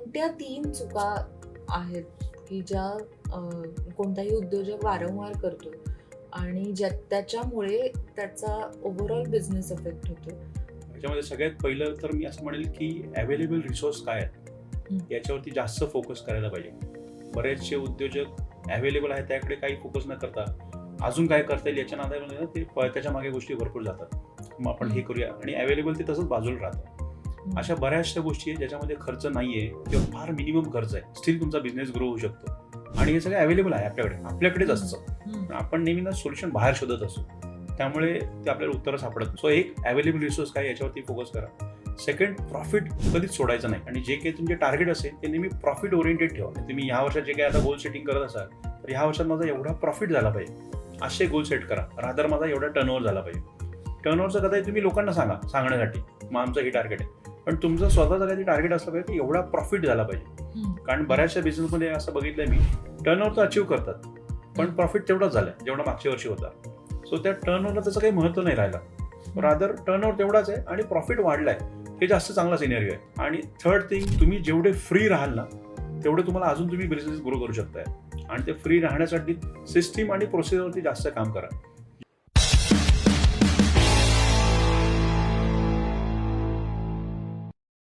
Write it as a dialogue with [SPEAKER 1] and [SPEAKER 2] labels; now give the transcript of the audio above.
[SPEAKER 1] कोणत्या 3 चुका आहेत की ज्या कोणताही उद्योजक वारंवार करतो आणि त्याच्यामुळे त्याचा ओव्हरऑल बिझनेस इफेक्ट होतो?
[SPEAKER 2] याच्यामध्ये सगळ्यात पहिलं तर मी असं म्हणेल की अवेलेबल रिसोर्स काय
[SPEAKER 1] हं.
[SPEAKER 2] आहेत याच्यावरती जास्त फोकस करायला पाहिजे. बरेचसे उद्योजक अवेलेबल आहेत त्याकडे काही फोकस न करता अजून काय करता येईल याच्या नादामध्ये ना ते त्याच्या मागे गोष्टी भरपूर जातात. मग आपण हे करूया आणि अवेलेबल ते तसंच बाजूला राहतं. अशा बऱ्याचशा गोष्टी आहेत ज्याच्यामध्ये खर्च नाहीये किंवा फार मिनिमम खर्च आहे, स्टील तुमचा बिझनेस ग्रो होऊ शकतो आणि हे सगळं अवेलेबल आहे आपल्याकडेच असतं. आपण नेहमी ना सोल्युशन बाहेर शोधत असतो, त्यामुळे ते आपल्याला उत्तरं सापडत. सो एक अवेलेबल रिसोर्स काय याच्यावरती फोकस करा. सेकंड, प्रॉफिट कधीच सोडायचं नाही आणि जे काही तुमचे टार्गेट असेल ते नेहमी प्रॉफिट ओरिएंटेड ठेवा. तुम्ही ह्या वर्षात जे काही आता गोल सेटिंग करत असाल तर ह्या वर्षात माझा एवढा प्रॉफिट झाला पाहिजे असे गोल सेट करा. रादर माझा एवढा टर्नओव्हर झाला पाहिजे. टर्नओव्हरचं कदाचित तुम्ही लोकांना सांगण्यासाठी मग आमचं हे टार्गेट आहे, पण तुमचं स्वतःचं काही टार्गेट असलं पाहिजे की एवढा प्रॉफिट झाला पाहिजे. कारण बऱ्याचशा बिझनेसमध्ये असं बघितलंय मी, टर्नओव्हर तर अचीव्ह करतात पण प्रॉफिट तेवढाच झालाय जेवढा मागच्या वर्षी होता. सो त्या टर्नओव्हरला त्याचं काही महत्त्व नाही राहिला. रादर टर्नओव्हर तेवढाच आहे आणि प्रॉफिट वाढलाय, हे जास्त चांगला सिनेरिओ आहे. आणि थर्ड थिंग, तुम्ही जेवढे फ्री राहाल ना तेवढे तुम्हाला अजून तुम्ही बिझनेस ग्रो करू शकताय आणि ते फ्री राहण्यासाठी सिस्टीम आणि प्रोसेसवरती जास्त काम करा.